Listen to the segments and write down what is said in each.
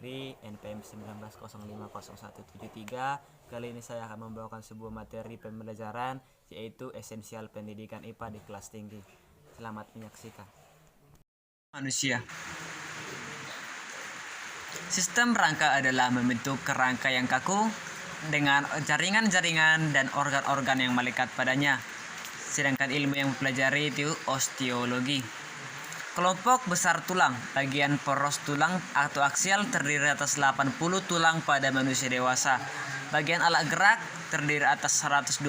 diri NPM 19050173. Kali ini saya akan membawakan sebuah materi pembelajaran yaitu esensial pendidikan IPA di kelas tinggi. Selamat menyaksikan. Manusia. Sistem rangka adalah membentuk kerangka yang kaku dengan jaringan-jaringan dan organ-organ yang melekat padanya. Sedangkan ilmu yang mempelajari itu osteologi. Kelompok besar tulang, bagian poros tulang atau aksial terdiri atas 80 tulang pada manusia dewasa. Bagian alat gerak terdiri atas 126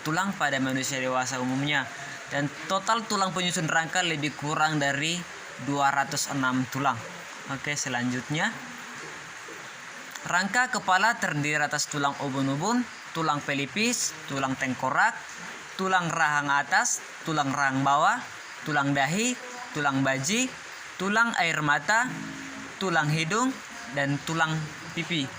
tulang pada manusia dewasa umumnya. Dan total tulang penyusun rangka lebih kurang dari 206 tulang. Oke, selanjutnya. Rangka kepala terdiri atas tulang ubun-ubun, tulang pelipis, tulang tengkorak, tulang rahang atas, tulang rahang bawah, tulang dahi, tulang baji, tulang air mata, tulang hidung, dan tulang pipi.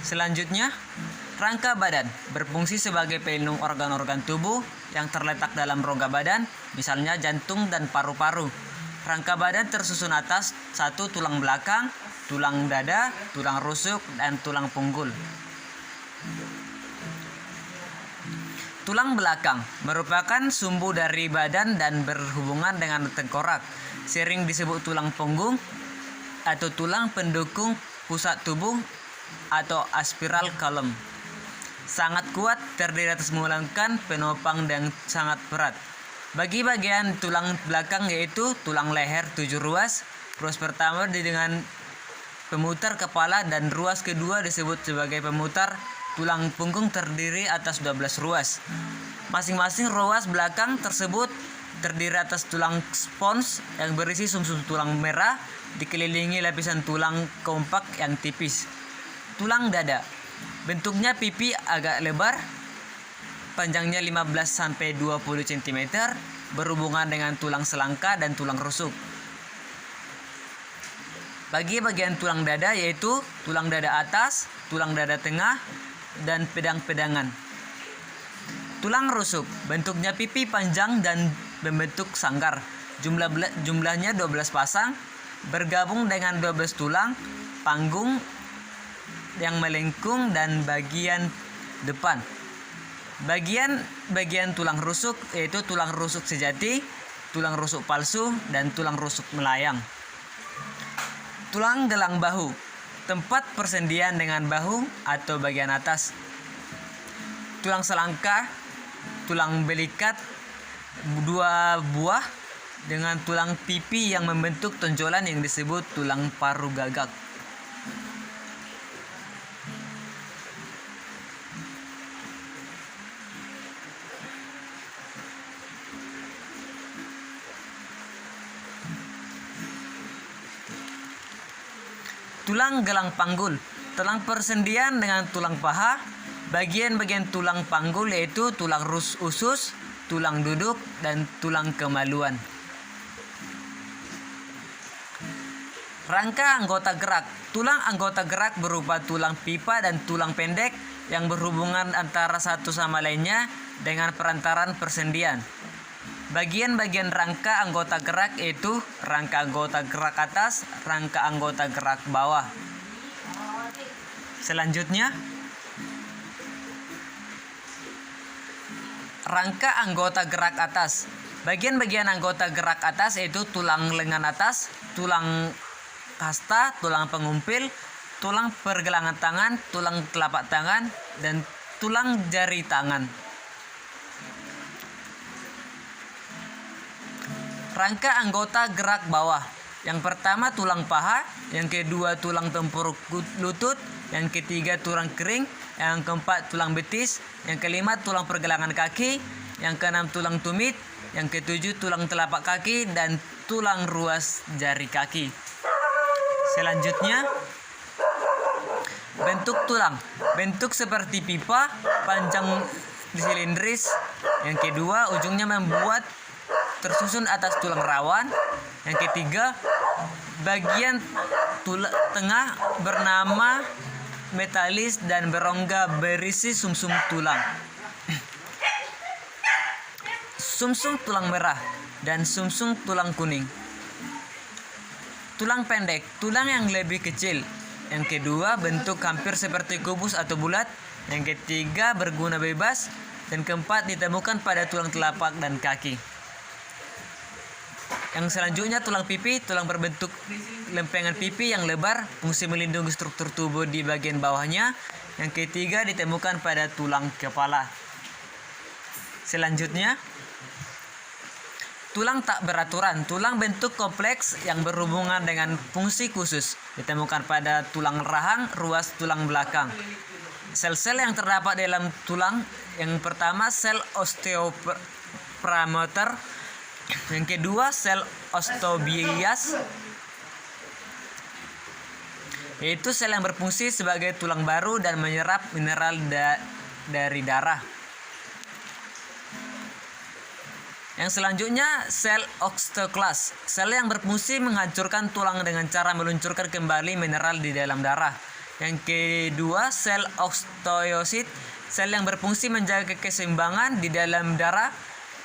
Selanjutnya, rangka badan berfungsi sebagai pelindung organ-organ tubuh yang terletak dalam rongga badan, misalnya jantung dan paru-paru. Rangka badan tersusun atas 1 tulang belakang, tulang dada, tulang rusuk, dan tulang punggul. Tulang belakang merupakan sumbu dari badan dan berhubungan dengan tengkorak. Sering disebut tulang punggung atau tulang pendukung pusat tubuh atau aspiral column. Sangat kuat, terdiri atas mengulangkan penopang dan sangat berat. Bagi bagian tulang belakang yaitu tulang leher 7 ruas. Ruas pertama dengan pemutar kepala dan ruas kedua disebut sebagai pemutar. Tulang punggung terdiri atas 12 ruas. Masing-masing ruas belakang tersebut terdiri atas tulang spons yang berisi sumsum tulang merah dikelilingi lapisan tulang kompak yang tipis. Tulang dada. Bentuknya pipi agak lebar, panjangnya 15-20 cm, berhubungan dengan tulang selangka dan tulang rusuk. Bagi bagian tulang dada yaitu tulang dada atas, tulang dada tengah, dan pedang-pedangan. Tulang rusuk, bentuknya pipi panjang dan membentuk sanggar. Jumlahnya 12 pasang, bergabung dengan 12 tulang panggung yang melengkung dan bagian depan. Bagian tulang rusuk yaitu tulang rusuk sejati, tulang rusuk palsu, dan tulang rusuk melayang. Tulang gelang bahu, tempat persendian dengan bahu atau bagian atas. Tulang selangka, tulang belikat 2 buah dengan tulang pipi yang membentuk tonjolan yang disebut tulang paru gagak. Tulang gelang panggul, tulang persendian dengan tulang paha. Bagian-bagian tulang panggul yaitu tulang usus, tulang duduk, dan tulang kemaluan. Rangka anggota gerak. Tulang anggota gerak berupa tulang pipa dan tulang pendek yang berhubungan antara satu sama lainnya dengan perantaran persendian. Bagian-bagian rangka anggota gerak yaitu rangka anggota gerak atas, rangka anggota gerak bawah. Selanjutnya, rangka anggota gerak atas. Bagian-bagian anggota gerak atas yaitu tulang lengan atas, tulang kasta, tulang pengumpil, tulang pergelangan tangan, tulang telapak tangan, dan tulang jari tangan. Rangka anggota gerak bawah. Yang pertama tulang paha, yang kedua tulang tempuruk lutut, yang ketiga tulang kering, yang keempat tulang betis, yang kelima tulang pergelangan kaki, yang keenam tulang tumit, yang ketujuh tulang telapak kaki, dan tulang ruas jari kaki. Selanjutnya, bentuk tulang. Bentuk seperti pipa, panjang silindris. Yang kedua, ujungnya membuat tersusun atas tulang rawan. Yang ketiga, bagian tengah bernama metalis dan berongga berisi sumsum tulang. sumsum tulang merah, dan sumsum tulang kuning. Tulang pendek, tulang yang lebih kecil. Yang kedua, bentuk hampir seperti kubus atau bulat. Yang ketiga, berguna bebas. Dan keempat, ditemukan pada tulang telapak dan kaki. Yang selanjutnya, tulang pipi, tulang berbentuk lempengan pipi yang lebar, fungsi melindungi struktur tubuh di bagian bawahnya. Yang ketiga, ditemukan pada tulang kepala. Selanjutnya, tulang tak beraturan, tulang bentuk kompleks yang berhubungan dengan fungsi khusus, ditemukan pada tulang rahang, ruas tulang belakang. Sel-sel yang terdapat dalam tulang, yang pertama sel osteopromoter, yang kedua sel osteobias, yaitu sel yang berfungsi sebagai tulang baru dan menyerap mineral dari darah. Yang selanjutnya, sel osteoklas, sel yang berfungsi menghancurkan tulang dengan cara meluncurkan kembali mineral di dalam darah. Yang kedua, sel osteosit, sel yang berfungsi menjaga keseimbangan di dalam darah,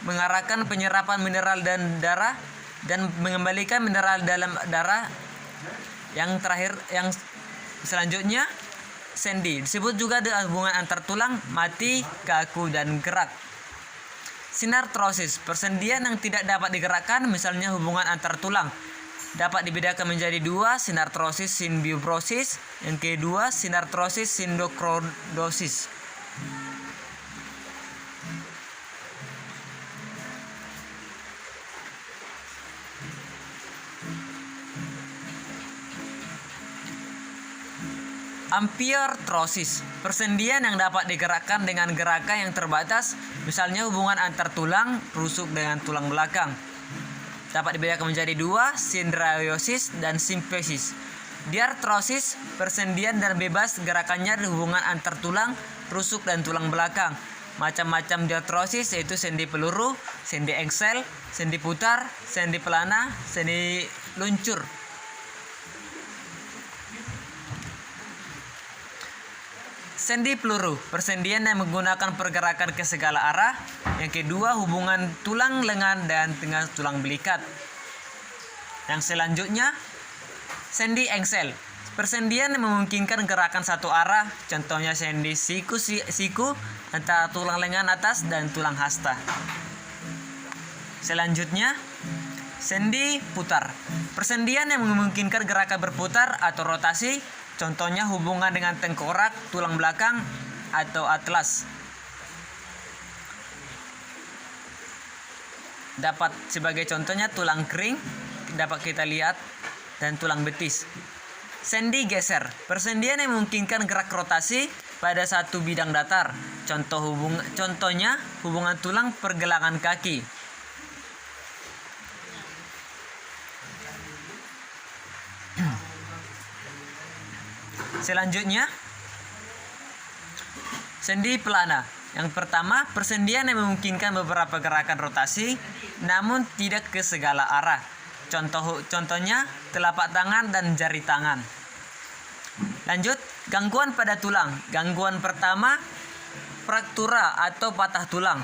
mengarahkan penyerapan mineral dan darah, dan mengembalikan mineral dalam darah. Yang terakhir, yang selanjutnya, sendi, disebut juga dengan hubungan antar tulang, mati, kaku, dan gerak. Sinartrosis, persendian yang tidak dapat digerakkan, misalnya hubungan antar tulang. Dapat dibedakan menjadi dua, sinartrosis simbiosis, yang kedua sinartrosis sindokrodosis. Ampiartrosis, persendian yang dapat digerakkan dengan gerakan yang terbatas, misalnya hubungan antar tulang rusuk dengan tulang belakang. Dapat dibedakan menjadi dua, syndraiosis dan symphysis. Diartrosis, persendian dan bebas gerakannya di hubungan antar tulang rusuk dan tulang belakang. Macam-macam diartrosis yaitu sendi peluru, sendi engsel, sendi putar, sendi pelana, sendi luncur. Sendi peluru, persendian yang menggunakan pergerakan ke segala arah. Yang kedua, hubungan tulang lengan dan tengah tulang belikat. Yang selanjutnya, sendi engsel, persendian yang memungkinkan gerakan satu arah. Contohnya sendi siku antara tulang lengan atas dan tulang hasta. Selanjutnya, sendi putar, persendian yang memungkinkan gerakan berputar atau rotasi. Contohnya hubungan dengan tengkorak, tulang belakang, atau atlas. Dapat sebagai contohnya tulang kering, dapat kita lihat, dan tulang betis. Sendi geser, persendian yang memungkinkan gerak rotasi pada satu bidang datar. Contohnya hubungan tulang pergelangan kaki. Selanjutnya, sendi pelana. Yang pertama, persendian yang memungkinkan beberapa gerakan rotasi, namun tidak ke segala arah. Contohnya, telapak tangan dan jari tangan. Lanjut, gangguan pada tulang. Gangguan pertama, fraktura atau patah tulang.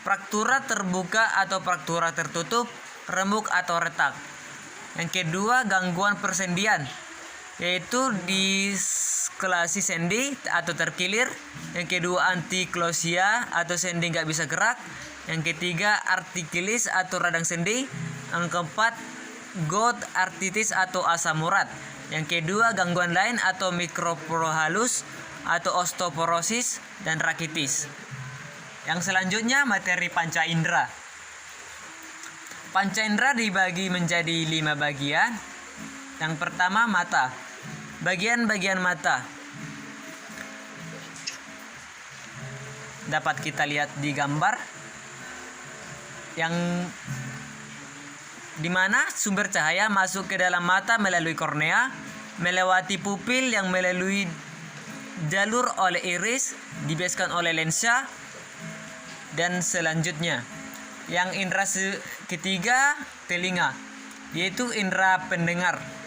Fraktura terbuka atau fraktura tertutup, remuk atau retak. Yang kedua, gangguan persendian, yaitu disklasi sendi atau terkilir. Yang kedua, antiklosia atau sendi nggak bisa gerak. Yang ketiga, artikilis atau radang sendi. Yang keempat, gout artritis atau asam urat. Yang kedua, gangguan lain atau mikroporohalus atau osteoporosis dan rakitis. Yang selanjutnya, materi panca indera. Panca indera dibagi menjadi 5 bagian. Yang pertama, mata. Bagian-bagian mata dapat kita lihat di gambar, yang dimana sumber cahaya masuk ke dalam mata melalui kornea, melewati pupil yang melalui jalur oleh iris, dibiaskan oleh lensa, dan selanjutnya yang indera ketiga, telinga, yaitu indera pendengar.